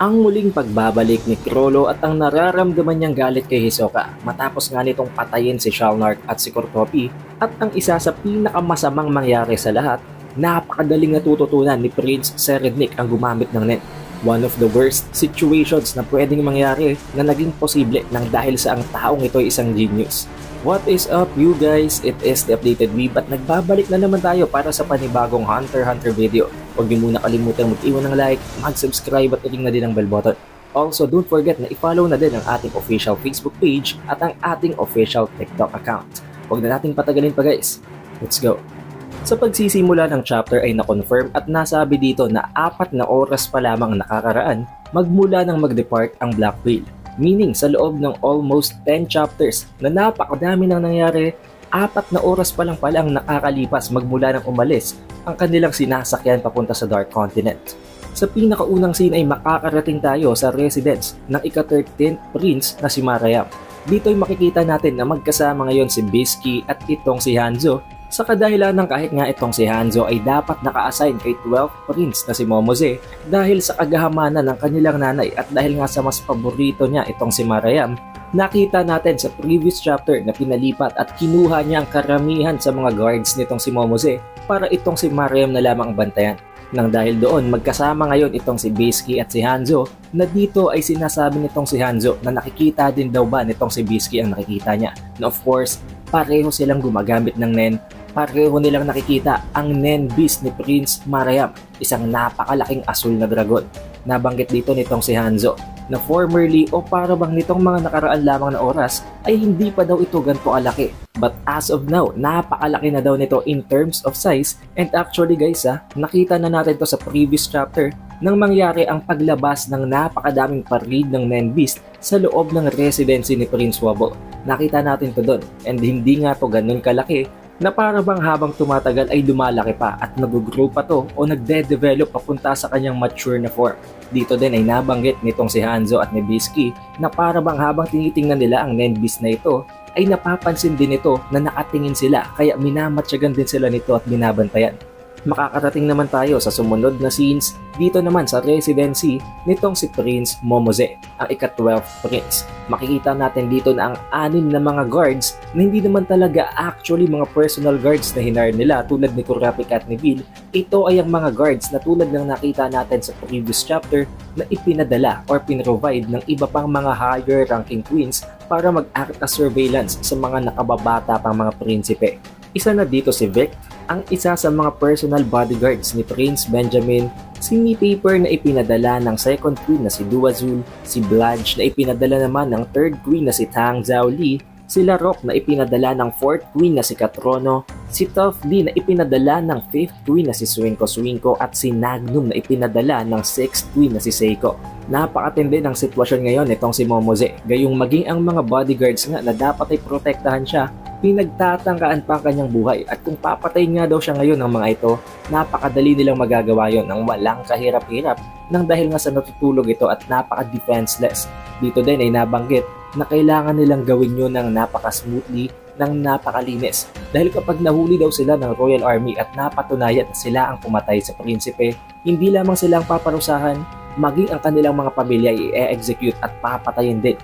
Ang muling pagbabalik ni Chrollo at ang nararamdaman niyang galit kay Hisoka matapos nga nitong patayin si Shalnark at si Kurtopi at ang isa sa pinakamasamang mangyari sa lahat, napakadaling natututunan ni Prince Serednik ang gumamit ng Nen. One of the worst situations na pwedeng mangyari na naging posible nang dahil sa ang taong ito ay isang genius. What is up you guys? It is the Updated Weeb at nagbabalik na naman tayo para sa panibagong Hunter x Hunter video. Huwag niyo muna kalimutan mag-iwan ng like, mag-subscribe at i-ring na din ang bell button. Also, don't forget na i-follow na din ang ating official Facebook page at ang ating official TikTok account. Huwag na nating patagalin pa guys. Let's go! Sa pagsisimula ng chapter ay na-confirm at nasabi dito na 4 na oras pa lamang nakakaraan magmula nang mag-depart ang Black Whale. Meaning sa loob ng almost 10 chapters na napakadami nang nangyari, 4 na oras pa lang pala ang nakakalipas magmula nang umalis ang kanilang sinasakyan papunta sa Dark Continent. Sa pinakaunang scene ay makakarating tayo sa residence ng ika-13th Prince na si Marayam. Dito ay makikita natin na magkasama ngayon si Bisky at itong si Hanzo sa kadahilan ng kahit nga itong si Hanzo ay dapat naka-assign kay 12th Prince na si Momose dahil sa kagahamanan ng kanilang nanay at dahil nga sa mas paborito niya itong si Marayam. Nakita natin sa previous chapter na pinalipat at kinuha niya ang karamihan sa mga guards nitong si Momose para itong si Marayam na lamang bantayan. Nang dahil doon magkasama ngayon itong si Bisky at si Hanzo na dito ay sinasabi nitong si Hanzo na nakikita din daw ba nitong si Bisky ang nakikita niya. Na of course, pareho silang gumagamit ng Nen, pareho nilang nakikita ang Nen Beast ni Prince Marayam, isang napakalaking asul na dragon. Nabanggit dito nitong si Hanzo na formerly o para bang nitong mga nakaraan lamang na oras ay hindi pa daw ito ganito kalaki. But as of now, napakalaki na daw nito in terms of size and actually guys nakita na natin to sa previous chapter nang mangyari ang paglabas ng napakadaming parid ng Nen Beast sa loob ng residency ni Prince Wobble. Nakita natin to doon and hindi nga to ganun kalaki na para bang habang tumatagal ay lumalaki pa at nag-grow pa to o nagde-develop papunta sa kanyang mature na form. Dito din ay nabanggit nitong si Hanzo at ni Bisky na para bang habang tinitingnan nila ang Nen Beast na ito ay napapansin din ito na nakatingin sila kaya minamatyagan din sila nito at binabantayan. Makakarating naman tayo sa sumunod na scenes dito naman sa residency nitong si Prince Momose, ang ika-12th Prince. Makikita natin dito na ang 6 na mga guards na hindi naman talaga actually mga personal guards na hinire nila tulad ni Kurapik at ni Bill. Ito ay ang mga guards na tulad ng nakita natin sa previous chapter na ipinadala or pinrovide ng iba pang mga higher ranking queens para mag-act as surveillance sa mga nakababata pang mga prinsipe. Isa na dito si Vic, ang isa sa mga personal bodyguards ni Prince Benjamin, si Mi Paper na ipinadala ng second queen na si Duazul, si Blanche na ipinadala naman ng third queen na si Tang Zhaoli, si Larok na ipinadala ng fourth queen na si Catrono, si Toph D na ipinadala ng fifth queen na si Swinko Swinko at si Nagnum na ipinadala ng sixth queen na si Seiko. Napakatindi ng sitwasyon ngayon nitong si Momose, gayong maging ang mga bodyguards nga na dapat ay protektahan siya, pinagtatangkaan pa ang kanyang buhay at kung papatayin nga daw siya ngayon ng mga ito, napakadali nilang magagawa yon ng walang kahirap-hirap nang dahil nga sa natutulog ito at napaka-defenseless. Dito din ay nabanggit na kailangan nilang gawin yun ng napaka-smoothly, ng napakalinis. Dahil kapag nahuli daw sila ng Royal Army at napatunayan na sila ang pumatay sa prinsipe, hindi lamang silang paparusahan, maging ang kanilang mga pamilya i-execute at papatayin din.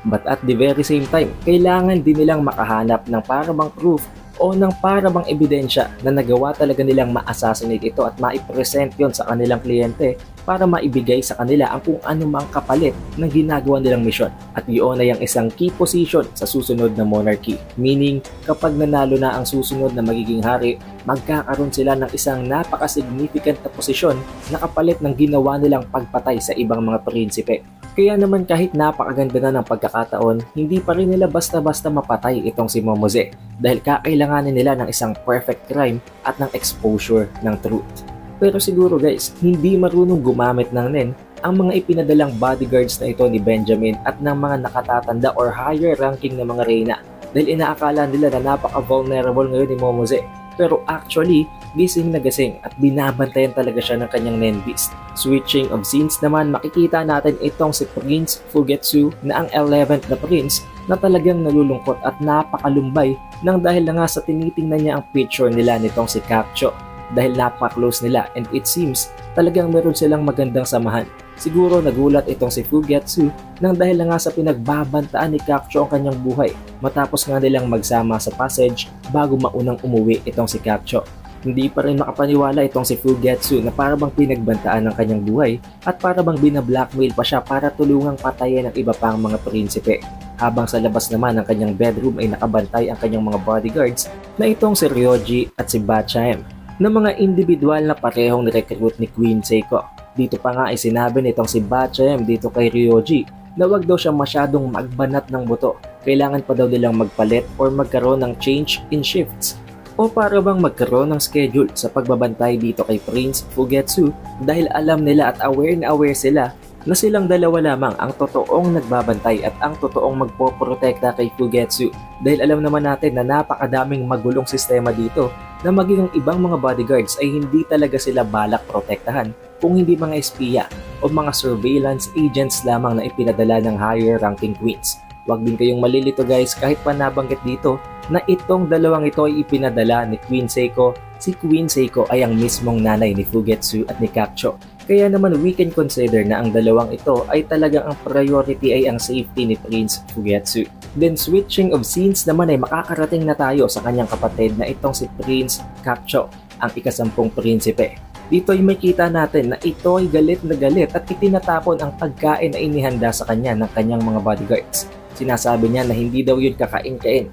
But at the very same time, kailangan din nilang makahanap ng parabang proof o ng parabang ebidensya na nagawa talaga nilang ma-assassinate ito at maipresent yon sa kanilang kliyente para maibigay sa kanila ang kung anumang kapalit ng ginagawa nilang misyon. At iyon ay ang isang key position sa susunod na monarchy. Meaning, kapag nanalo na ang susunod na magiging hari, magkakaroon sila ng isang napaka-significant na posisyon na kapalit ng ginawa nilang pagpatay sa ibang mga prinsipe. Kaya naman kahit napakaganda na ng pagkakataon, hindi pa rin nila basta-basta mapatay itong si Momose dahil kakailanganin nila ng isang perfect crime at ng exposure ng truth. Pero siguro guys, hindi marunong gumamit ng Nen ang mga ipinadalang bodyguards na ito ni Benjamin at ng mga nakatatanda or higher ranking na mga reyna dahil inaakala nila na napaka-vulnerable ngayon ni Momose. Pero actually, gising na gising at binabantayan talaga siya ng kanyang Nen Beast. Switching of scenes naman, makikita natin itong si Prince Fugetsu na ang 11th na prince na talagang nalulungkot at napakalumbay nang dahil na nga sa tinitingnan niya ang picture nila nitong si Capcho dahil napaka-close nila and it seems talagang meron silang magandang samahan. Siguro nagulat itong si Fugetsu nang dahil na nga sa pinagbabantaan ni Kakcho ang kanyang buhay matapos nga nilang magsama sa passage bago maunang umuwi itong si Kakcho. Hindi pa rin makapaniwala itong si Fugetsu na para bang pinagbantaan ng kanyang buhay at para bang binablackmail pa siya para tulungang patayin ang iba pang mga prinsipe. Habang sa labas naman ng kanyang bedroom ay nakabantay ang kanyang mga bodyguards na itong si Ryoji at si Bachaem na mga individual na parehong nirecruit ni Queen Seiko. Dito pa nga ay sinabi nitong si Bachaem dito kay Ryoji na wag daw siya masyadong magbanat ng buto. Kailangan pa daw nilang magpalit or magkaroon ng change in shifts o para bang magkaroon ng schedule sa pagbabantay dito kay Prince Fugetsu dahil alam nila at aware na aware sila na silang dalawa lamang ang totoong nagbabantay at ang totoong magpoprotekta kay Fugetsu dahil alam naman natin na napakadaming magulong sistema dito na maging ang ibang mga bodyguards ay hindi talaga sila balak protektahan kung hindi mga espiya o mga surveillance agents lamang na ipinadala ng higher ranking queens. Huwag din kayong malilito guys kahit pa nabanggit dito na itong dalawang ito ay ipinadala ni Queen Seiko. Si Queen Seiko ay ang mismong nanay ni Fugetsu at ni Kakcho. Kaya naman we can consider na ang dalawang ito ay talagang ang priority ay ang safety ni Prince Fugetsu. Then switching of scenes naman ay makakarating na tayo sa kanyang kapatid na itong si Prince Kakcho, ang ikasampung prinsipe. Dito ay makita natin na ito ay galit na galit at itinatapon ang pagkain na inihanda sa kanya ng kanyang mga bodyguards. Sinasabi niya na hindi daw yun kakain-kain,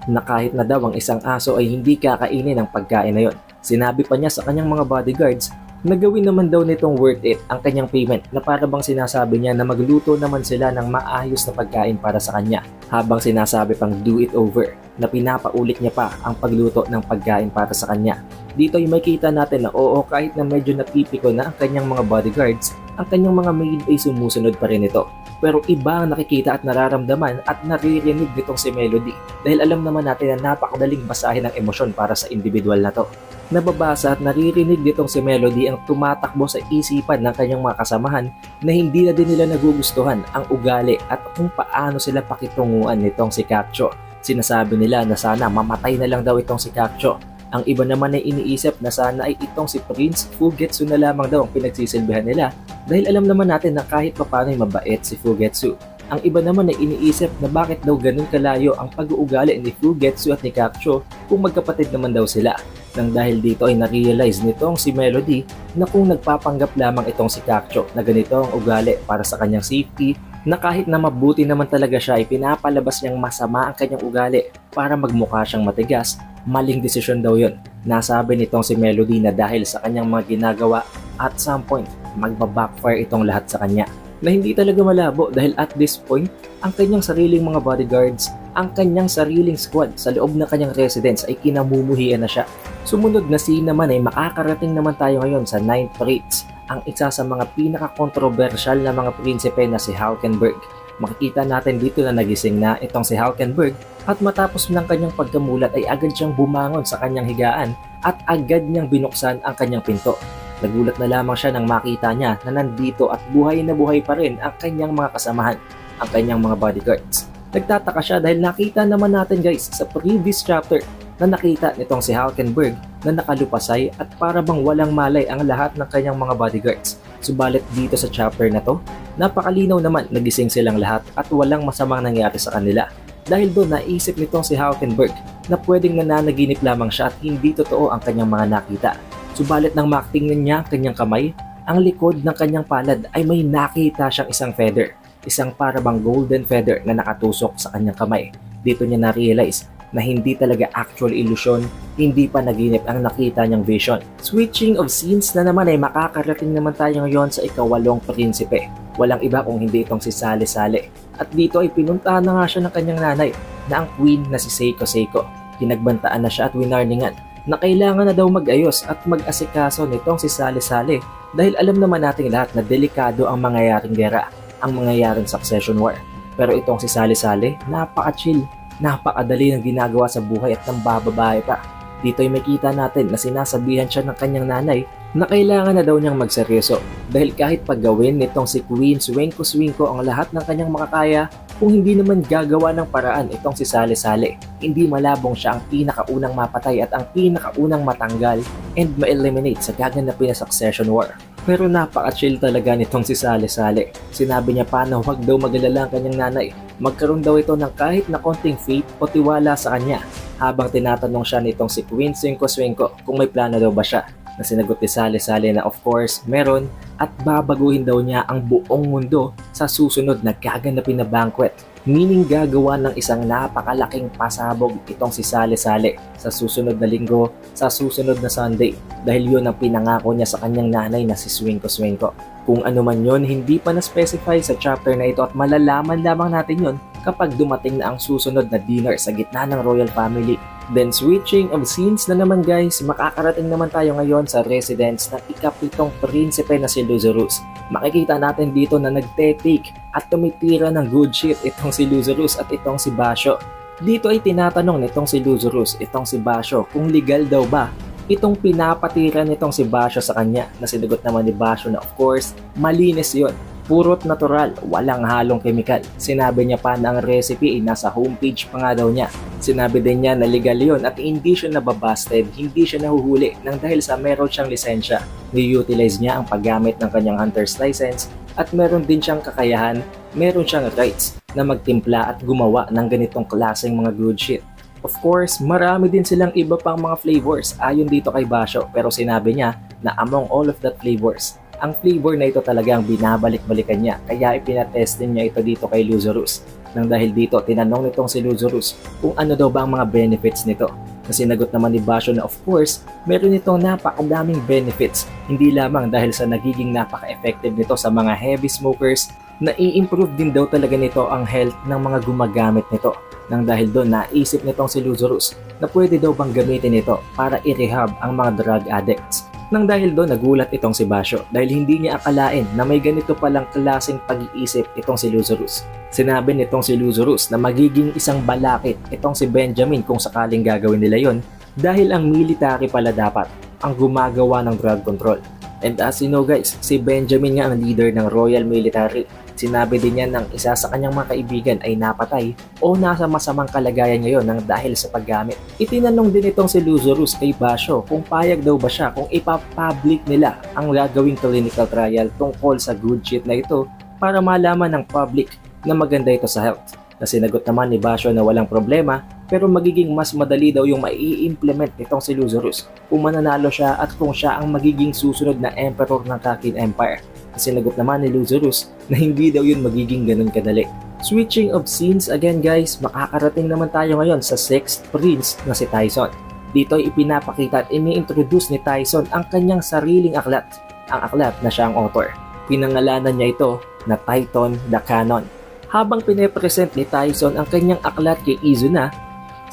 na kahit na daw ang isang aso ay hindi kakainin ang pagkain na yon. Sinabi pa niya sa kanyang mga bodyguards na gawin naman daw nitong worth it ang kanyang payment na para bang sinasabi niya na magluto naman sila ng maayos na pagkain para sa kanya habang sinasabi pang do it over na pinapaulit niya pa ang pagluto ng pagkain para sa kanya. Dito ay makita natin na oo kahit na medyo napipiko na ang kanyang mga bodyguards, ang kanyang mga maid ay sumusunod pa rin ito. Pero iba ang nakikita at nararamdaman at naririnig nitong si Melody dahil alam naman natin na napakadaling basahin ang emosyon para sa individual na to. Nababasa at naririnig nitong si Melody ang tumatakbo sa isipan ng kanyang mga kasamahan na hindi na din nila nagugustuhan ang ugali at kung paano sila pakitunguan nitong si Kakcho. Sinasabi nila na sana mamatay na lang daw itong si Kakcho. Ang iba naman ay iniisip na sana ay itong si Prince Fugetsu na lamang daw ang pinagsisilbihan nila dahil alam naman natin na kahit papano ay mabait si Fugetsu. Ang iba naman ay iniisip na bakit daw ganun kalayo ang pag-uugali ni Fugetsu at ni Kakcho kung magkapatid naman daw sila. Nang dahil dito ay na-realize nitong si Melody na kung nagpapanggap lamang itong si Kakcho na ganito ang ugali para sa kanyang safety, na kahit na mabuti naman talaga siya ay pinapalabas niyang masama ang kanyang ugali para magmukha siyang matigas, maling desisyon daw yun. Nasabi nitong si Melody na dahil sa kanyang mga ginagawa at some point magbabackfire itong lahat sa kanya. Na hindi talaga malabo dahil at this point, ang kanyang sariling mga bodyguards, ang kanyang sariling squad sa loob ng kanyang residence ay kinamumuhian na siya. Sumunod na scene naman ay makakarating naman tayo ngayon sa 9th Prince, ang isa sa mga pinaka-controversial na mga prinsipe na si Hulkenberg. Makikita natin dito na nagising na itong si Hulkenberg at matapos ng kanyang pagkamulat ay agad siyang bumangon sa kanyang higaan at agad niyang binuksan ang kanyang pinto. Nagulat na lamang siya nang makita niya na nandito at buhay na buhay pa rin ang kanyang mga kasamahan, ang kanyang mga bodyguards. Nagtataka siya dahil nakita naman natin guys sa previous chapter na nakita nitong si Hulkenberg na nakalupasay at para bang walang malay ang lahat ng kanyang mga bodyguards. Subalit dito sa chapter na to, napakalinaw naman nagising silang lahat at walang masamang nangyari sa kanila. Dahil doon naisip nitong si Hulkenberg na pwedeng nananaginip lamang siya at hindi totoo ang kanyang mga nakita. Subalit nang maktingnan niya ang kanyang kamay, ang likod ng kanyang palad ay may nakita siyang isang feather. Isang parabang golden feather na nakatusok sa kanyang kamay. Dito niya na-realize na hindi talaga actual illusion, hindi pa naginip ang nakita niyang vision. Switching of scenes na naman ay makakarating naman tayo ngayon sa ikawalong prinsipe. Walang iba kung hindi itong si Sale Sale. At dito ay pinuntahan na nga siya ng kanyang nanay na ang queen na si Seiko Seiko. Pinagbantaan na siya at winarningan na kailangan na daw mag-ayos at mag-asikaso nitong si Sale Sale dahil alam naman nating lahat na delikado ang mangyayaring gera, ang mangyayaring succession war. Pero itong si Sale Sale, napaka-chill, napakadali ng ginagawa sa buhay at ng bababae pa. Dito ay makita natin na sinasabihan siya ng kanyang nanay na kailangan na daw niyang magseryoso dahil kahit paggawin nitong si Queen swingko-swingko ang lahat ng kanyang makakaya, kung hindi naman gagawa ng paraan itong si Sale Sale, hindi malabong siya ang pinakaunang mapatay at ang pinakaunang matanggal and ma-eliminate sa gaganapin na succession war. Pero napaka-chill talaga nitong si Sale-Sale. Sinabi niya pa na huwag daw mag-alala ang kanyang nanay. Magkaroon daw ito ng kahit na konting faith o tiwala sa kanya. Habang tinatanong siya nitong si Queen Swinko kung may plano daw ba siya. Na sinagot ni Sale-Sale na of course meron at babaguhin daw niya ang buong mundo sa susunod na gaganapin na banquet. Meaning gagawa ng isang napakalaking pasabog itong si Sale-Sale sa susunod na linggo, sa susunod na Sunday dahil yun ang pinangako niya sa kanyang nanay na si Swinko. Kung ano man yun, hindi pa na-specify sa chapter na ito at malalaman lamang natin yun kapag dumating na ang susunod na dinner sa gitna ng royal family. Then switching of scenes na naman guys, makakarating naman tayo ngayon sa residence ng ikapitong prinsipe na si Lazarus. Makikita natin dito na nagte-take at tumitira ng good shit itong si Lazarus at itong si Basho. Dito ay tinatanong nitong si Lazarus, itong si Basho kung legal daw ba itong pinapatira nitong si Basho sa kanya, na sinagot naman ni Basho na of course malinis yon. Purot natural, walang halong kemikal. Sinabi niya pa na ang recipe ay nasa homepage pa nga daw niya. Sinabi din niya na legal yun at hindi siya nababasted, hindi siya nahuhuli nang dahil sa meron siyang lisensya. Ni-utilize niya ang paggamit ng kanyang hunter's license at meron din siyang kakayahan, meron siyang rights na magtimpla at gumawa ng ganitong klaseng mga good shit. Of course, marami din silang iba pang mga flavors ayon dito kay Basho, pero sinabi niya na among all of that flavors, ang flavor na ito talagang binabalik-balikan niya, kaya ipinatestin niya ito dito kay Lazarus. Nang dahil dito, tinanong nitong si Lazarus kung ano daw ba ang mga benefits nito. Kasi sinagot naman ni Basho na of course, meron itong napakadaming benefits, hindi lamang dahil sa nagiging napaka-effective nito sa mga heavy smokers, na i-improve din daw talaga nito ang health ng mga gumagamit nito. Nang dahil doon, naisip nitong si Lazarus na pwede daw bang gamitin ito para i-rehab ang mga drug addicts. Nang dahil doon, nagulat itong si Basho dahil hindi niya akalain na may ganito palang klaseng pag-iisip itong si Lazarus. Sinabi nitong si Lazarus na magiging isang balakid itong si Benjamin kung sakaling gagawin nila yon dahil ang military pala dapat ang gumagawa ng drug control. And as you know guys, si Benjamin nga ang leader ng Royal Military. Sinabi din niya ng isa sa kanyang mga kaibigan ay napatay o nasa masamang kalagayan ngayon nang dahil sa paggamit. Itinanong din itong si Lazarus kay Basho kung payag daw ba siya kung ipapublic nila ang gagawing clinical trial tungkol sa good shit na ito para malaman ng public na maganda ito sa health. Na sinagot naman ni Basho na walang problema pero magiging mas madali daw yung mai-implement nitong si Lazarus kung mananalo siya at kung siya ang magiging susunod na emperor ng Kakin Empire. Sinagot naman ni Lazarus na hindi daw yun magiging ganun kadali. Switching of scenes again guys, makakarating naman tayo ngayon sa 6th prince na si Tyson. Dito ay ipinapakita at ini-introduce ni Tyson ang kanyang sariling aklat, ang aklat na siya ang author. Pinangalanan niya ito na Tyson the Canon. Habang pinapresent ni Tyson ang kanyang aklat kay Izuna,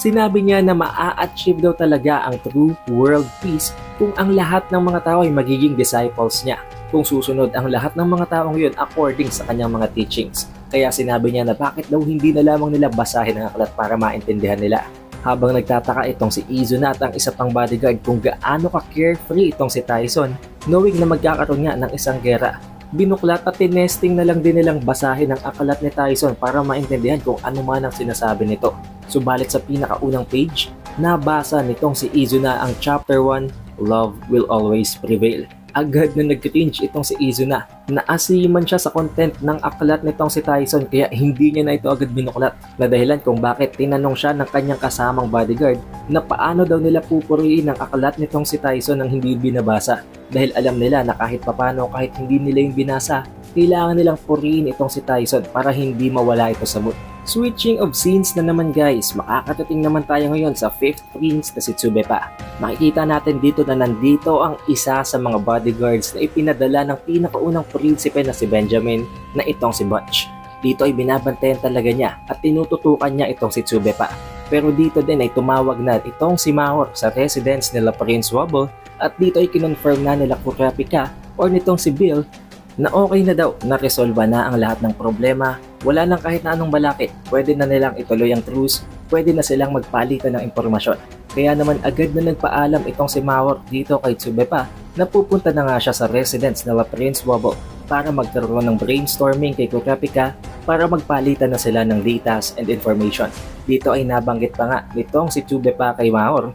sinabi niya na maa-achieve daw talaga ang true world peace kung ang lahat ng mga tao ay magiging disciples niya. Kung susunod ang lahat ng mga taong yun according sa kanyang mga teachings. Kaya sinabi niya na bakit daw hindi na lamang nila basahin ang aklat para maintindihan nila. Habang nagtataka itong si Izuna at ang isa pang bodyguard kung gaano ka-carefree itong si Tyson, knowing na magkakaroon nga ng isang gera. Binuklat at tinesting na lang din nilang basahin ang aklat ni Tyson para maintindihan kung ano man ang sinasabi nito. Subalit sa pinakaunang page, nabasa nitong si Izuna ang chapter 1, Love Will Always Prevail. Agad na nag-cringe itong si Izuna. Naasiman siya sa content ng aklat nitong si Tyson kaya hindi niya na ito agad binuklat. Na dahilan kung bakit tinanong siya ng kanyang kasamang bodyguard na paano daw nila pupuriin ang aklat nitong si Tyson nang hindi binabasa. Dahil alam nila na kahit papano, kahit hindi nila yung binasa, kailangan nilang puriin itong si Tyson para hindi mawala ito sa mood. Switching of scenes na naman guys, makakatating naman tayo ngayon sa 5th prince na si Tsubepa. Makikita natin dito na nandito ang isa sa mga bodyguards na ipinadala ng pinakaunang prinsipe na si Benjamin na itong si Butch. Dito ay binabantayan talaga niya at tinututukan niya itong si Tsubepa. Pero dito din ay tumawag na itong si Maor sa residence nila Prince Wobble at dito ay kinonfirm na nila Kurapika or nitong si Bill na okay na daw, na-resolve na ang lahat ng problema, wala nang kahit na anong balakid, pwede na nilang ituloy ang truce, pwede na silang magpalitan ng impormasyon. Kaya naman agad na nagpaalam itong si Maor dito kay Tsubepa na pupunta na nga siya sa residence nila Prince Wobble para magkaroon ng brainstorming kay Kurapika para magpalitan na sila ng datas and information. Dito ay nabanggit pa nga nitong si Tsubepa kay Maor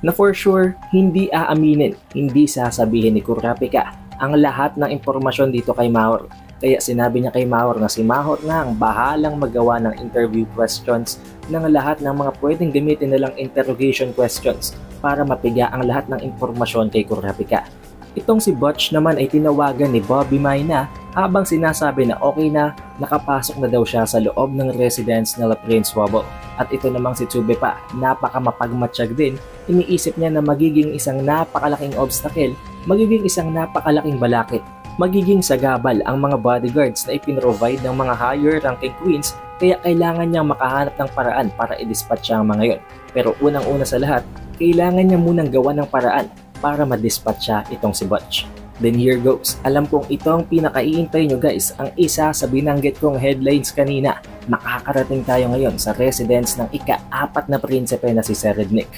na for sure hindi aaminin, hindi sasabihin ni Kurapika ang lahat ng impormasyon dito kay Mahor. Kaya sinabi niya kay Mahor na si Mahor na ang bahalang magawa ng interview questions ng lahat ng mga pwedeng gamitin nilang interrogation questions para mapiga ang lahat ng impormasyon kay Kurapika. Itong si Butch naman ay tinawagan ni Bobby Mayna habang sinasabi na okay na, nakapasok na daw siya sa loob ng residence nila Prince Wobble. At ito namang si Tsube pa, napaka mapagmatsyag din, iniisip niya na magiging isang napakalaking obstacle, magiging isang napakalaking balakid, magiging sagabal ang mga bodyguards na ipinrovide ng mga higher ranking queens, kaya kailangan niyang makahanap ng paraan para i-dispatch ang mga yon. Pero unang-una sa lahat, kailangan niya munang gawa ng paraan para ma-dispatch siya itong si Butch. Then here goes. Alam kong ito ang pinakaiintay nyo guys, ang isa sa binanggit kong headlines kanina. Makakarating tayo ngayon sa residence ng ika-4 na prinsipe na si Serednik.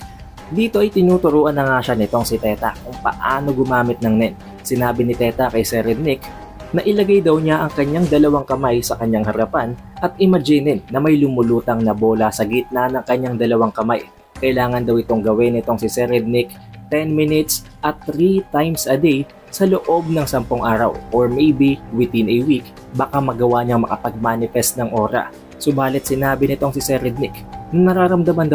Dito ay tinuturuan na nga siya nitong si Teta kung paano gumamit ng nen. Sinabi ni Teta kay Serednik na ilagay daw niya ang kanyang dalawang kamay sa kanyang harapan at imaginin na may lumulutang na bola sa gitna ng kanyang dalawang kamay. Kailangan daw itong gawin nitong si Serednik 10 minutes at 3 times a day sa loob ng 10 araw or maybe within a week baka magawa niyang makapag-manifest ng aura. Subalit sinabi nitong si Serednik na nararamdaman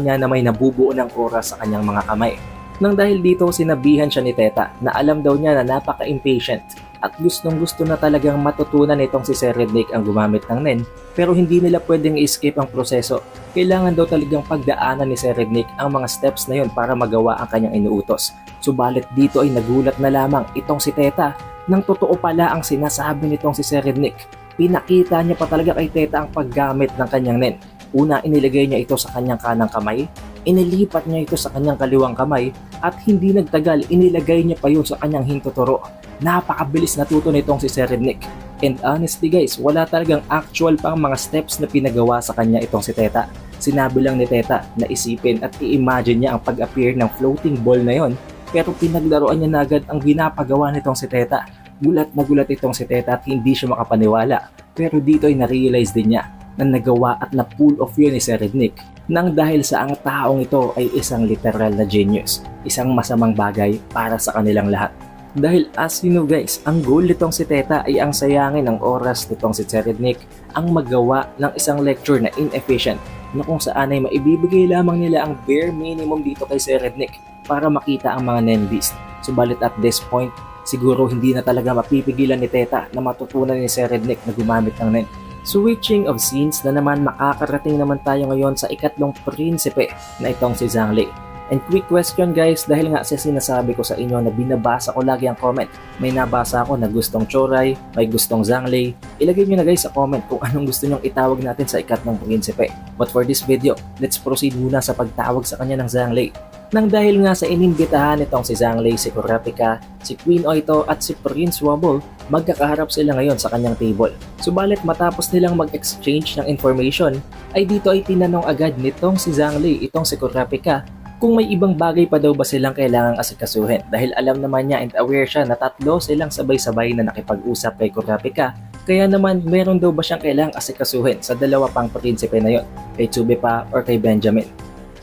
niya na may nabubuo ng aura sa kanyang mga kamay. Nang dahil dito sinabihan siya ni Teta na alam daw niya na napaka-impatient at gustong-gusto na talagang matutunan nitong si Serednik ang gumamit ng nen pero hindi nila pwedeng i-escape ang proseso. Kailangan daw talagang pagdaanan ni Serednik ang mga steps na yon para magawa ang kanyang inuutos. Subalit dito ay nagulat na lamang itong si Teta nang totoo pala ang sinasabi nitong si Serednik. Pinakita niya pa talaga kay Teta ang paggamit ng kanyang nen. Una, inilagay niya ito sa kanyang kanang kamay, inilipat niya ito sa kanyang kaliwang kamay at hindi nagtagal inilagay niya pa yun sa kanyang hintuturo. Napakabilis natuto nitong si Serednik. And honestly guys, wala talagang actual pang mga steps na pinagawa sa kanya itong si Teta. Sinabi lang ni Teta na isipin at i-imagine niya ang pag-appear ng floating ball na yon, pero pinaglaruan niya na agad ang ginapagawa nitong si Teta. Gulat na gulat itong si Teta at hindi siya makapaniwala, pero dito ay na-realize din niya na nagawa at na-pull off yun ni Serednik nang dahil sa ang taong ito ay isang literal na genius, isang masamang bagay para sa kanilang lahat. Dahil as you know guys, ang goal nitong si Teta ay ang sayangin ng oras nitong si Serednik ang magawa ng isang lecture na inefficient na kung saan ay maibibigay lamang nila ang bare minimum dito kay Serednik para makita ang mga Nen Beast. Subalit at this point, siguro hindi na talaga mapipigilan ni Teta na matutunan ni Serednik na gumamit ng Nen. Switching of scenes na naman, makakarating naman tayo ngayon sa ikatlong prinsipe na itong si Zhang Lei. And quick question guys, dahil nga sa sinasabi ko sa inyo na binabasa ko lagi ang comment. May nabasa ako na gustong Choray, may gustong Zhang Lei. Ilagay nyo na guys sa comment kung anong gusto nyong itawag natin sa ikatlong prinsipe. But for this video, let's proceed muna sa pagtawag sa kanya ng Zhang Lei. Nang dahil nga sa inimbitahan nitong si Zhang Lei, si Kurapika, si Queen Oito at si Prince Wobble, magkakaharap sila ngayon sa kanyang table. Subalit matapos nilang mag-exchange ng information, ay dito ay tinanong agad nitong si Zhang Lei, itong si Kurapika, kung may ibang bagay pa daw ba silang kailangang asikasuhin dahil alam naman niya and aware siya na tatlo silang sabay-sabay na nakipag-usap kay Kurapika. Kaya naman meron daw ba siyang kailangang asikasuhin sa dalawa pang prinsipe na yon, kay Tsube pa or kay Benjamin.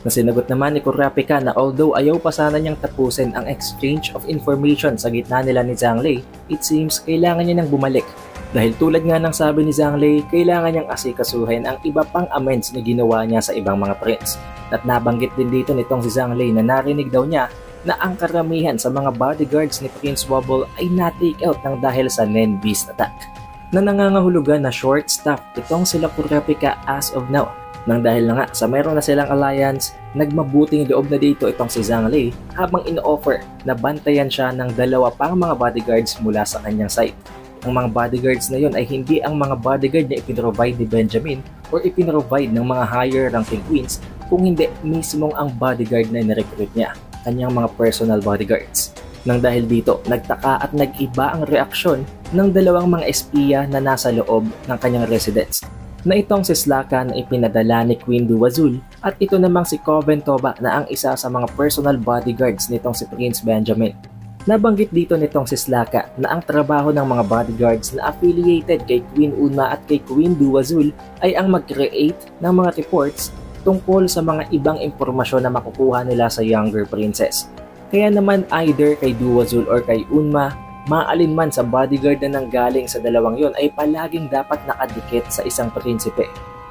Nasinagot naman ni Kurapika na although ayaw pa sana niyang tapusin ang exchange of information sa gitna nila ni Zhang Lei, it seems kailangan niya nang bumalik. Dahil tulad nga ng sabi ni Zhang Lei, kailangan niyang asikasuhin ang iba pang amends na ginawa niya sa ibang mga prince. At nabanggit din dito nitong si Zhang Lei na narinig daw niya na ang karamihan sa mga bodyguards ni Prince Wobble ay na-take out ng dahil sa Nen Beast attack. Na nangangahulugan na short staff itong sila Kurapika as of now. Nang dahil na nga sa meron na silang alliance, nagmabuting loob na dito itong si Zhang Lei habang ino-offer na bantayan siya ng dalawa pang mga bodyguards mula sa kanyang side. Ang mga bodyguards na yon ay hindi ang mga bodyguard na ipinrovide ni Benjamin or ipinrovide ng mga higher ranking queens, kung hindi mismong ang bodyguard na in-recruit niya, kanyang mga personal bodyguards. Nang dahil dito, nagtaka at nag-iba ang reaksyon ng dalawang mga espiya na nasa loob ng kanyang residence, na itong si Slaka na ipinadala ni Queen Duazul at ito namang si Coven Toba na ang isa sa mga personal bodyguards nitong si Prince Benjamin. Nabanggit dito nitong si Slaka na ang trabaho ng mga bodyguards na affiliated kay Queen Unma at kay Queen Duazul ay ang mag-create ng mga reports tungkol sa mga ibang impormasyon na makukuha nila sa younger princess. Kaya naman either kay Duazul or kay Unma, maalin man sa bodyguard na nanggaling sa dalawang yon ay palaging dapat nakadikit sa isang prinsipe.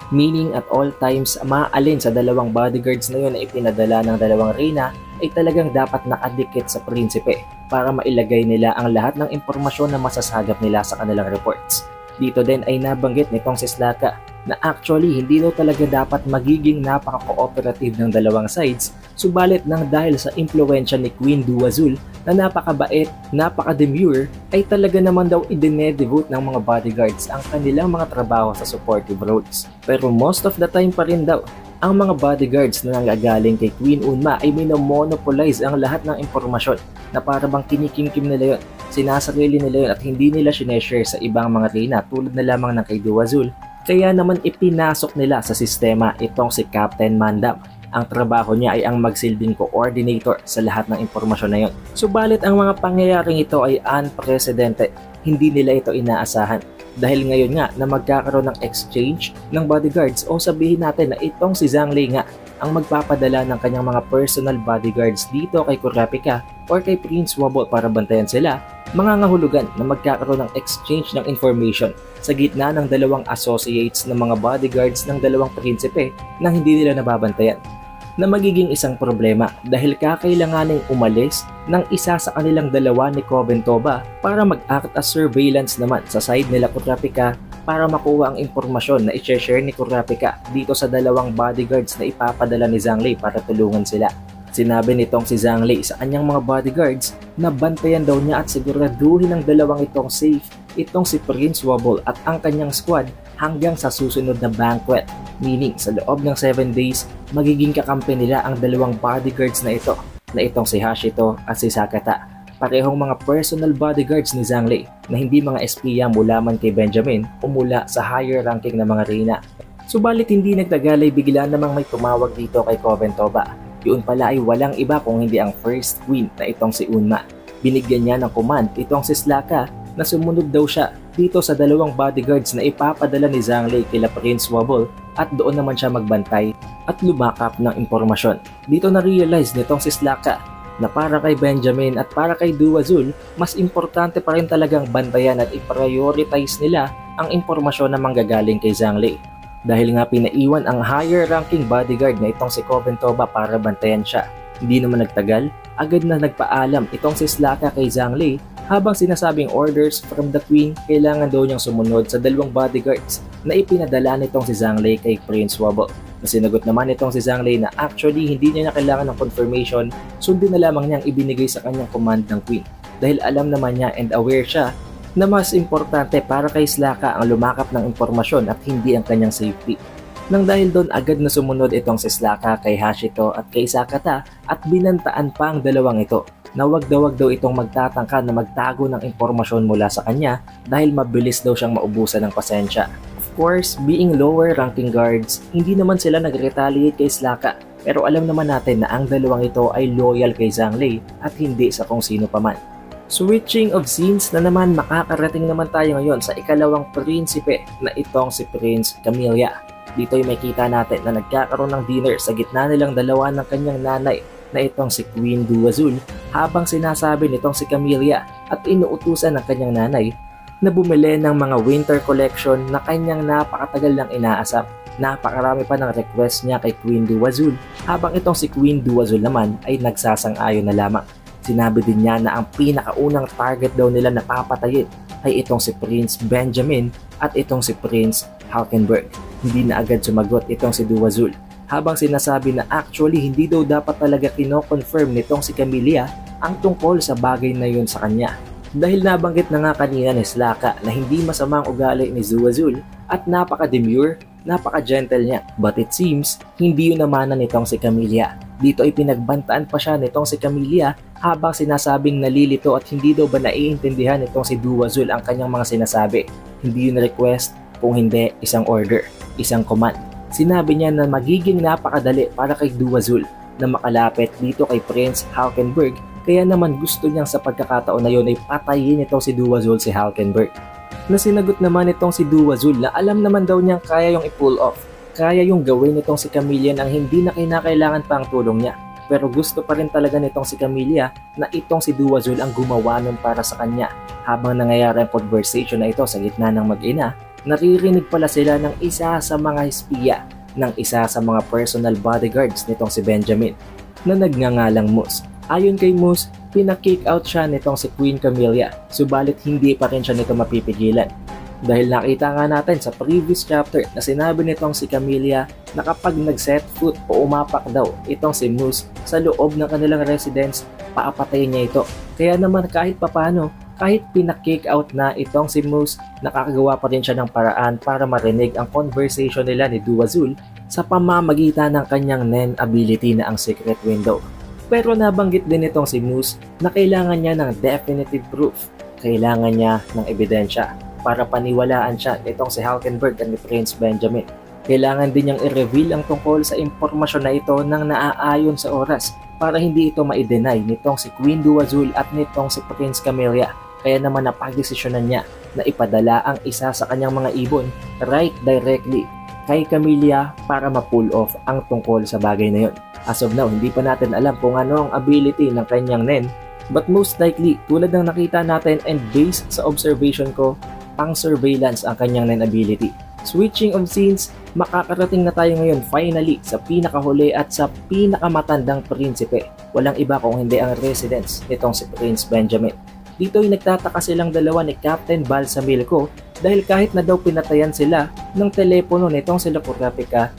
Meaning at all times, maalin sa dalawang bodyguards na yon na ipinadala ng dalawang reyna ay talagang dapat nakadikit sa prinsipe para mailagay nila ang lahat ng impormasyon na masasagap nila sa kanilang reports. Dito din ay nabanggit nitong si Slaka na actually hindi daw talaga dapat magiging napaka-cooperative ng dalawang sides, subalit nang dahil sa impluensya ni Queen Duazul na napakabait, napaka-demure, ay talaga naman daw idine-devote ng mga bodyguards ang kanilang mga trabaho sa supportive roles. Pero most of the time pa rin daw, ang mga bodyguards na nanggagaling kay Queen Unma ay minomonopolize ang lahat ng impormasyon na para bang kinikimkim nila yon, sinasarili nila yon at hindi nila sineshare sa ibang mga reyna tulad na lamang ng kay Duazul. Kaya naman ipinasok nila sa sistema itong si Captain Mandam. Ang trabaho niya ay ang magsilbing coordinator sa lahat ng impormasyon na yon. Subalit ang mga pangyayaring ito ay unprecedented. Hindi nila ito inaasahan. Dahil ngayon nga na magkakaroon ng exchange ng bodyguards o sabihin natin na itong si Zhangli nga ang magpapadala ng kanyang mga personal bodyguards dito kay Kurapika or kay Prince Wobble para bantayan sila, mangangahulugan na magkakaroon ng exchange ng information sa gitna ng dalawang associates ng mga bodyguards ng dalawang prinsipe na hindi nila nababantayan, na magiging isang problema dahil kakailanganing umalis ng isa sa kanilang dalawa ni Kobentoba para mag-act as surveillance naman sa side nila Kurapika para makuha ang impormasyon na i-share ni Kurapika dito sa dalawang bodyguards na ipapadala ni Zhangli para tulungan sila. Sinabi nitong si Zhangli sa kanyang mga bodyguards na bantayan daw niya at siguraduhin ng dalawang itong safe itong si Prince Wobble at ang kanyang squad hanggang sa susunod na banquet. Meaning sa loob ng 7 days, magiging kakampi nila ang dalawang bodyguards na itong si Hashito at si Sakata. Parehong mga personal bodyguards ni Zhangli na hindi mga espiya mula man kay Benjamin o mula sa higher ranking na mga reyna. Subalit hindi nagtagal ay bigla namang may tumawag dito kay Kobentoba. Yun pala ay walang iba kung hindi ang first queen na itong si Unma. Binigyan niya ng command itong si Slaka na sumunod daw siya dito sa dalawang bodyguards na ipapadala ni Zhangli kila Prince Wobble at doon naman siya magbantay at lumakap ng impormasyon. Dito na-realize nitong si Slaka na para kay Benjamin at para kay Duazul, mas importante pa rin talagang bantayan at i-prioritize nila ang impormasyon na manggagaling kay Zhangli. Dahil nga pinaiwan ang higher ranking bodyguard na itong si Kobentoba para bantayan siya. Hindi naman nagtagal, agad na nagpaalam itong si Slaka kay Zhangli habang sinasabing orders from the queen kailangan daw niyang sumunod sa dalawang bodyguards na ipinadala nitong si Zhangli kay Prince Wobble. Sinagot naman itong si Zhangli na actually hindi niya kailangan ng confirmation, sundin na lamang niyang ibinigay sa kanyang command ng queen dahil alam naman niya and aware siya na mas importante para kay Slaka ang lumakap ng impormasyon at hindi ang kanyang safety. Nang dahil doon agad na sumunod itong si Slaka kay Hashito at kay Sakata at binantaan pa ang dalawang ito na wag daw itong magtatangka na magtago ng impormasyon mula sa kanya dahil mabilis daw siyang maubusan ng pasensya. Of course, being lower ranking guards, hindi naman sila nag-retaliate kay Slaka pero alam naman natin na ang dalawang ito ay loyal kay Zhangli at hindi sa kung sino paman. Switching of scenes na naman, makakarating naman tayo ngayon sa ikalawang prinsipe na itong si Prince Camilla. Dito ay makita natin na nagkakaroon ng dinner sa gitna nilang dalawa ng kanyang nanay na itong si Queen Duazul habang sinasabi nitong si Camilla at inuutusan ng kanyang nanay na bumili ng mga winter collection na kanyang napakatagal lang inaasam. Napakarami pa ng request niya kay Queen Duazul habang itong si Queen Duazul naman ay nagsasang-ayon na lamang. Sinabi din niya na ang pinakaunang target daw nila na papatayin ay itong si Prince Benjamin at itong si Prince Halkenberg. Hindi na agad sumagot itong si Duazul habang sinasabi na actually hindi daw dapat talaga kino-confirm nitong si Camilla ang tungkol sa bagay na yun sa kanya. Dahil nabanggit na nga kanina ni Slaka na hindi masamang ugali ni Duazul at napaka-demure, napaka-gentle niya. But it seems, hindi yun namanan nitong si Camilla. Dito ay pinagbantaan pa siya nitong si Camilla habang sinasabing nalilito at hindi daw ba naiintindihan nitong si Duazul ang kanyang mga sinasabi. Hindi yun request, kung hindi isang order, isang command. Sinabi niya na magiging napakadali para kay Duazul na makalapit dito kay Prince Halkenberg kaya naman gusto niyang sa pagkakataon na yun ay patayin itong si Duazul si Halkenberg. Na sinagot naman itong si Duazul na alam naman daw niyang kaya yung i-pull off. Kaya yung gawin nitong si Camilla nang hindi na kinakailangan pa ang tulong niya. pero gusto pa rin talaga nitong si Camilla na itong si Dua Zul ang gumawa nun para sa kanya. Habang nangyayari ang conversation na ito sa gitna ng mag-ina, naririnig pala sila ng isa sa mga espiya ng isa sa mga personal bodyguards nitong si Benjamin na nagngangalang Moose. Ayon kay Moose, pina-kick out siya nitong si Queen Camilla, subalit hindi pa rin siya nito mapipigilan. Dahil nakita nga natin sa previous chapter na sinabi nitong si Camilla na kapag nag-set foot o umapak daw itong si Moose sa loob ng kanilang residence, paapatayin niya ito. Kaya naman kahit papano, kahit pina-kick out na itong si Moose, nakakagawa pa rin siya ng paraan para marinig ang conversation nila ni Dua Zul sa pamamagitan ng kanyang Nen ability na ang Secret Window. Pero nabanggit din itong si Moose na kailangan niya ng definitive proof. Kailangan niya ng ebidensya para paniwalaan siya itong si Hulkenberg at ni Prince Benjamin. Kailangan din niyang i-reveal ang tungkol sa impormasyon na ito nang naaayon sa oras para hindi ito ma-deny nitong si Queen Dua Zul at nitong si Prince Camilla. Kaya naman napagdesisyonan niya na ipadala ang isa sa kanyang mga ibon right directly kay Camilla para ma-pull off ang tungkol sa bagay na yun. As of now, hindi pa natin alam kung ano ang ability ng kanyang Nen, but most likely, tulad ng nakita natin and based sa observation ko, pang surveillance ang kanyang Nen ability. Switching of scenes, makakarating na tayo ngayon finally sa pinakahuli at sa pinakamatandang prinsipe. Walang iba kung hindi ang residence nitong si Prince Benjamin. Dito ay nagtataka silang dalawa ni Captain Balsamilco dahil kahit na daw pinatayan sila ng telepono nitong sila Kurapika,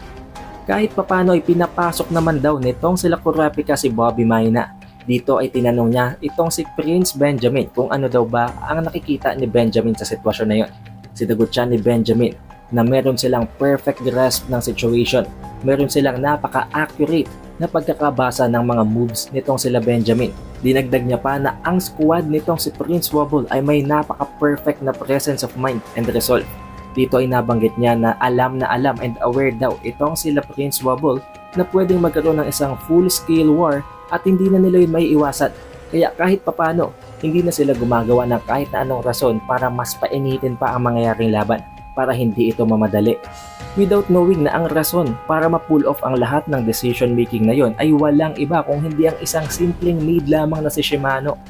kahit papano ay pinapasok naman daw nitong sila Kurapika si Bobby Mayna. Dito ay tinanong niya itong si Prince Benjamin kung ano daw ba ang nakikita ni Benjamin sa sitwasyon na yon. Sinagot siya ni Benjamin na meron silang perfect grasp ng situation. Meron silang napaka-accurate na pagkakabasa ng mga moves nitong sila Benjamin. Dinagdag niya pa na ang squad nitong si Prince Wobble ay may napaka-perfect na presence of mind and resolve. Dito ay nabanggit niya na alam and aware daw itong sila Prince Wobble na pwedeng magkaroon ng isang full-scale war at hindi na nila yun may iwasan. Kaya kahit papano, hindi na sila gumagawa ng kahit na anong rason para mas painitin pa ang mangyayaring laban para hindi ito mamadali. Without knowing na ang rason para ma-pull off ang lahat ng decision making na yon ay walang iba kung hindi ang isang simpleng maid lamang na si Shimano.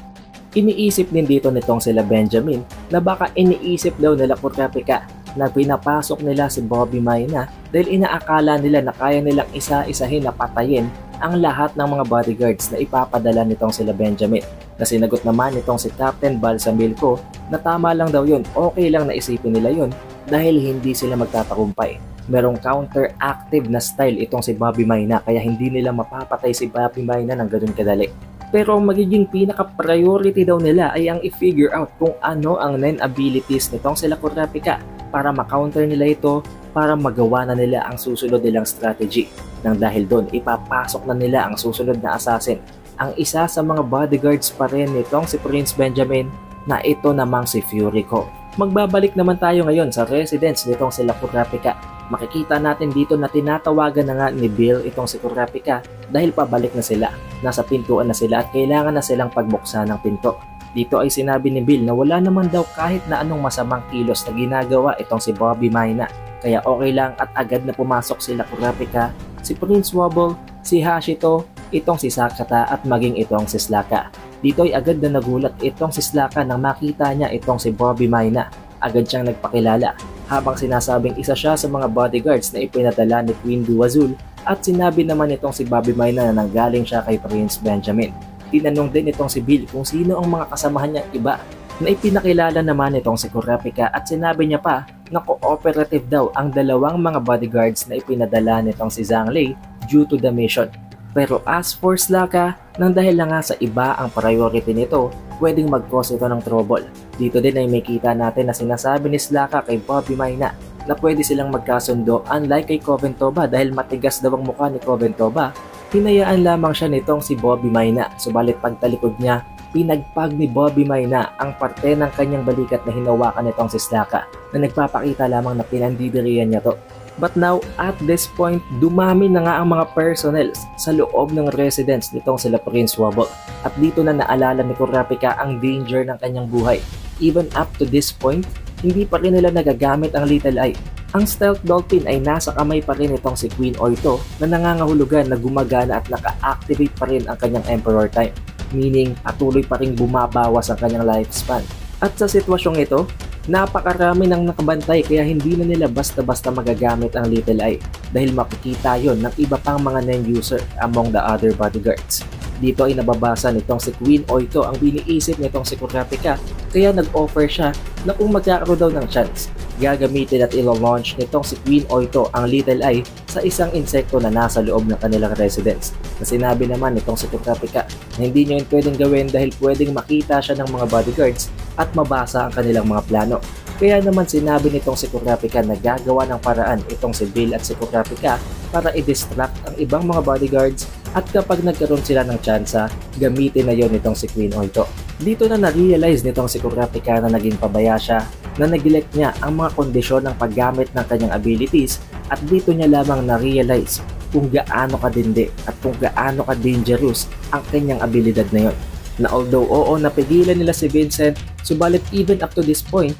Iniisip din dito nitong sila Benjamin na baka iniisip daw nila Kurapika na pinapasok nila si Bobby Mayna dahil inaakala nila na kaya nilang isa-isahin na patayin ang lahat ng mga bodyguards na ipapadala nitong sila Benjamin. Na sinagot naman nitong si Captain Balsamilco na tama lang daw yun, okay lang na isipin nila yun dahil hindi sila magtatagumpay. Merong counteractive na style itong si Bobby Mayna kaya hindi nila mapapatay si Bobby Mayna ng ganun kadali. Pero ang magiging pinaka-priority daw nila ay ang i-figure out kung ano ang 9 abilities nitong sila Kurapika para ma-counter nila ito para magawa na nila ang susunod nilang strategy. Nang dahil doon, ipapasok na nila ang susunod na assassin. Ang isa sa mga bodyguards pa rin nitong si Prince Benjamin na ito namang si Furico. Magbabalik naman tayo ngayon sa residence nitong sila Kurapika. Makikita natin dito na tinatawagan na nga ni Bill itong si Kurapika dahil pabalik na sila. Nasa pintuan na sila at kailangan na silang pagbuksan ng pinto. Dito ay sinabi ni Bill na wala naman daw kahit na anong masamang kilos na ginagawa itong si Bobby Mayna. Kaya okay lang at agad na pumasok sila Kurapika, si Prince Wobble, si Hashito, itong si Sakata at maging itong si Slaka. Dito ay agad na nagulat itong si Slaka nang makita niya itong si Bobby Mayna. Agad siyang nagpakilala habang sinasabing isa siya sa mga bodyguards na ipinadala ni Queen Dua Zul at sinabi naman itong si Bobby Mayna na nanggaling siya kay Prince Benjamin. Tinanong din itong si Bill kung sino ang mga kasamahan niyang iba na ipinakilala naman itong si Kurapika at sinabi niya pa na cooperative daw ang dalawang mga bodyguards na ipinadala nitong si Zhang Lei due to the mission. Pero as for Slaka, nang dahil na nga sa iba ang priority nito, pwedeng mag-cause ito ng trouble. Dito din ay may kita natin na sinasabi ni Slaka kay Bobby Mayna na pwede silang magkasundo unlike kay Coventoba dahil matigas daw ang mukha ni Coventoba. Hinayaan lamang siya nitong si Bobby Mayna, subalit pagtalikod niya, pinagpag ni Bobby Mayna ang parte ng kanyang balikat na hinawakan nitong si Slaka na nagpapakita lamang na pinandidiriyan niya to. But now, at this point, dumami na nga ang mga personnel sa loob ng residence nitong sila Prince Wobble. At dito na naalala ni Kurapika ang danger ng kanyang buhay. Even up to this point, hindi pa rin nila nagagamit ang Lethal Eye. Ang Stealth Dolphin ay nasa kamay pa rin itong si Queen Oito na nangangahulugan na gumagana at naka-activate pa rin ang kanyang Emperor Time, meaning patuloy pa rin bumabawas ang kanyang lifespan. At sa sitwasyong ito, napakarami ng nakabantay kaya hindi na nila basta-basta magagamit ang Little Eye dahil makikita yon ng iba pang mga non-user among the other bodyguards. Dito ay nababasa nitong si Queen Oito ang biniisip nitong si Kurapika kaya nag-offer siya na kung magkakaroon daw ng chance, gagamitin at ilo-launch nitong si Queen Oito ang Little Eye sa isang insekto na nasa loob ng kanilang residence. Na sinabi naman nitong si Kurapika na hindi niya yun pwedeng gawin dahil pwedeng makita siya ng mga bodyguards at mabasa ang kanilang mga plano. Kaya naman sinabi nitong si Kurapika na gagawa ng paraan itong si Bill at si Kurapika para i-distract ang ibang mga bodyguards at kapag nagkaroon sila ng tsansa, gamitin na yon nitong si Queen Oito. Dito na na-realize nitong si Kurapika na naging pabaya siya na neglect niya ang mga kondisyon ng paggamit ng kanyang abilities at dito niya lamang na-realize kung gaano kadindi at kung gaano ka-dangerous ang kanyang abilidad na yon. Na although oo napigilan nila si Vincent, subalit even up to this point,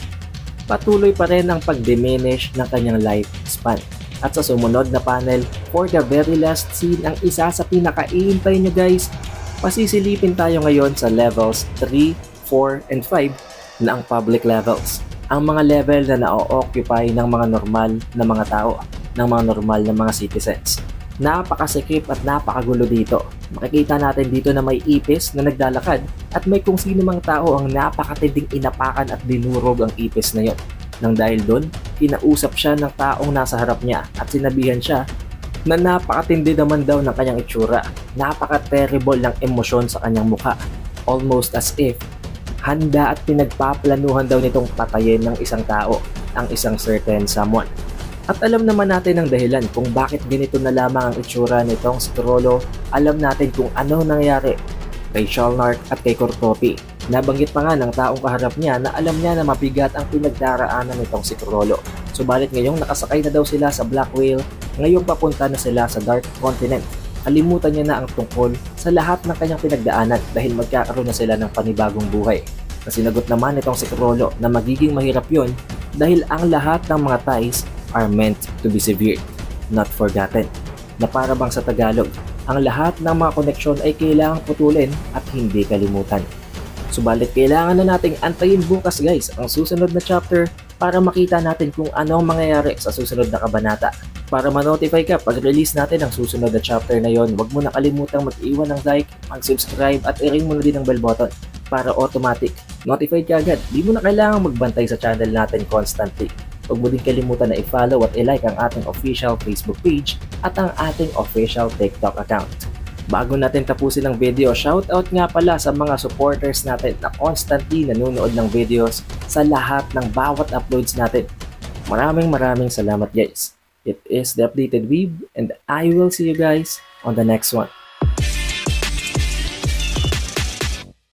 patuloy pa rin ang pag-diminish ng kanyang lifespan. At sa sumunod na panel, for the very last scene, ang isa sa pinaka-iintay nyo guys, pasisilipin tayo ngayon sa levels 3, 4, and 5 na ang public levels. Ang mga level na na-occupy ng mga normal na mga tao, ng mga normal na mga citizens. Napakasikip at napakagulo dito. Makikita natin dito na may ipis na naglalakad at may kung sino mang tao ang napakatinding inapakan at dinurog ang ipis na yon. Nang dahil doon, kinausap siya ng taong nasa harap niya at sinabihan siya na napakatindi naman daw ng kanyang itsura. Napaka-terrible ng emosyon sa kanyang mukha. Almost as if handa at pinagpaplanuhan daw nitong patayin ng isang tao, ang isang certain someone. At alam naman natin ang dahilan kung bakit ganito na lamang ang itsura nitong si Chrollo. Alam natin kung ano nangyari kay Shalnark at kay Cortopi. Nabanggit pa nga ng taong kaharap niya na alam niya na mabigat ang pinagdaraanan nitong si Chrollo. Subalit ngayong nakasakay na daw sila sa Black Whale, ngayong papunta na sila sa Dark Continent. Kalimutan niya na ang tungkol sa lahat ng kanyang pinagdaanan dahil magkakaroon na sila ng panibagong buhay. Na sinagot naman nitong si Chrollo na magiging mahirap yon dahil ang lahat ng mga ties are meant to be severed, not forgotten. Na para bang sa Tagalog, ang lahat ng mga koneksyon ay kailangang putulin at hindi kalimutan. Subalit kailangan na nating antayin bukas guys ang susunod na chapter para makita natin kung ano ang mangyayari sa susunod na kabanata. Para ma-notify ka pag release natin ang susunod na chapter na yon, huwag mo na kalimutang mag-iwan ng like, mag-subscribe at i-ring mo na din ang bell button para automatic notified ka agad. Di mo na kailangang magbantay sa channel natin constantly. Huwag mo din kalimutan na i-follow at i-like ang ating official Facebook page at ang ating official TikTok account. Bago natin tapusin ang video, shoutout nga pala sa mga supporters natin na constantly nanonood ng videos sa lahat ng bawat uploads natin. Maraming salamat guys. It is The Updated Weeb and I will see you guys on the next one.